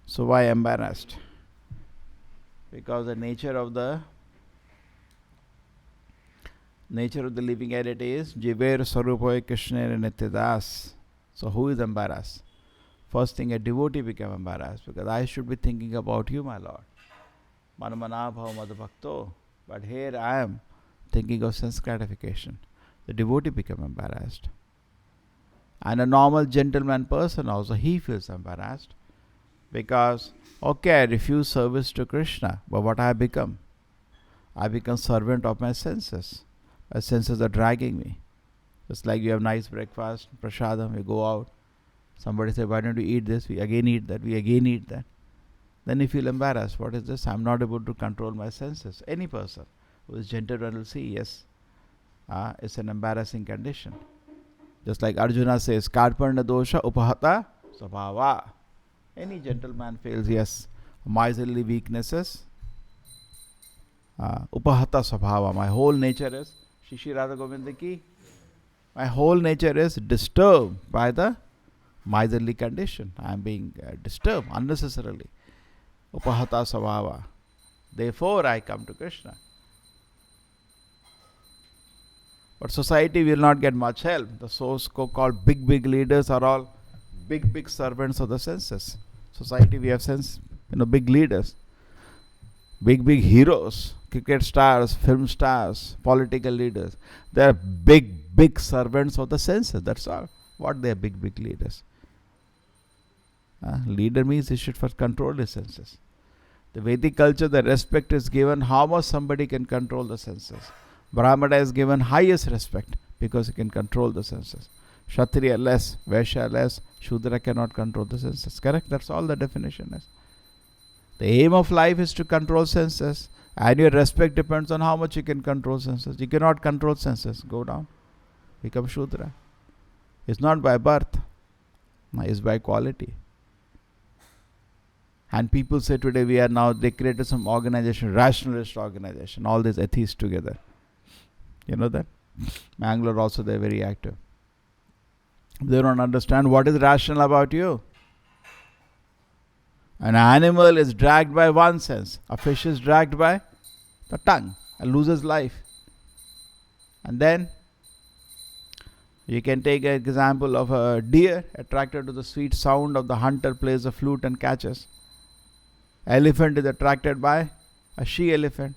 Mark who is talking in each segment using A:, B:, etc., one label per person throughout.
A: So why embarrassed? Because the nature of the living entity is Jiver Sarupoy Krishna Nityadas. So who is embarrassed? First thing, a devotee become embarrassed because I should be thinking about you, my Lord. Manamana bhav madbhakto. But here I am thinking of sense gratification. The devotee become embarrassed. And a normal gentleman person also, he feels embarrassed. Because, okay, I refuse service to Krishna, but what I become? I become servant of my senses. My senses are dragging me. Just like you have nice breakfast, prasadam, you go out. Somebody say, why don't you eat this? We again eat that, we again eat that. Then you feel embarrassed. What is this? I'm not able to control my senses. Any person who is gentleman will see, yes, it's an embarrassing condition. Just like Arjuna says, Karparna dosha upahata sabhava. Any gentleman feels, yes, miserly weaknesses. Upahata sabhava. My whole nature is, Shishi Radha Govinda ki, my whole nature is disturbed by the miserly condition. I am being disturbed unnecessarily. Upahata sabhava. Therefore I come to Krishna. But society will not get much help. The so-called big leaders are all big servants of the senses. Society, we have big leaders, big heroes, cricket stars, film stars, political leaders. They are big servants of the senses. That's all. What they are big leaders. Leader means he should first control his senses. The Vedic culture, the respect is given how much somebody can control the senses. Brahmana is given highest respect because he can control the senses. Kshatriya less, Vaishya less, Shudra cannot control the senses. Correct? That's all the definition is. The aim of life is to control senses, and your respect depends on how much you can control senses. You cannot control senses. Go down. Become Shudra. It's not by birth. It's by quality. And people say today they created some organization, rationalist organization, all these atheists together. You know that? Mangalore also, they're very active. They don't understand what is rational about you. An animal is dragged by one sense. A fish is dragged by the tongue and loses life. And then you can take an example of a deer attracted to the sweet sound of the hunter plays a flute and catches. Elephant is attracted by a she-elephant.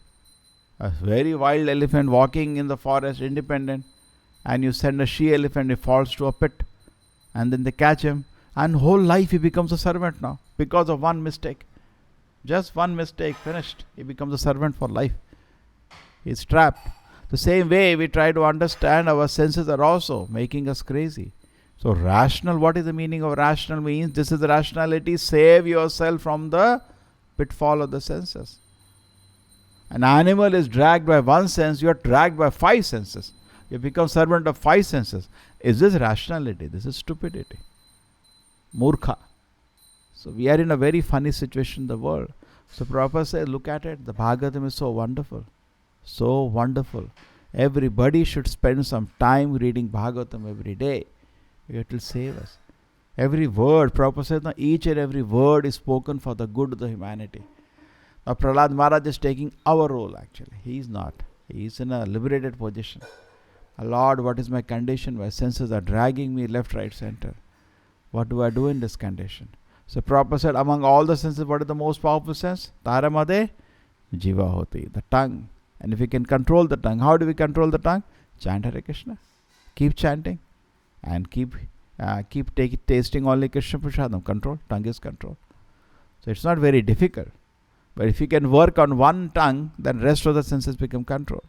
A: A very wild elephant walking in the forest independent, and you send a she-elephant, it falls to a pit, and then they catch him, and whole life he becomes a servant now because of one mistake. Just one mistake, finished. He becomes a servant for life. He's trapped. The same way we try to understand, our senses are also making us crazy. So rational, what is the meaning of rational? Means this is rationality. Save yourself from the pitfall of the senses. An animal is dragged by one sense, you are dragged by five senses. You become servant of five senses. Is this rationality? This is stupidity. Murkha. So we are in a very funny situation in the world. So Prabhupada said, look at it, the Bhagavatam is so wonderful. So wonderful. Everybody should spend some time reading Bhagavatam every day. It will save us. Every word, Prabhupada said, no, each and every word is spoken for the good of the humanity. Now Prahlad Maharaj is taking our role actually. He is not. He is in a liberated position. Lord, what is my condition? My senses are dragging me left, right, center. What do I do in this condition? So Prabhupada said, among all the senses, what is the most powerful sense? Taramade Jiva Hoti, the tongue. And if we can control the tongue, how do we control the tongue? Chant Hare Krishna. Keep chanting and keep tasting only Krishna Prasadam. Control. Tongue is control. So it's not very difficult. But if you can work on one tongue, then rest of the senses become control.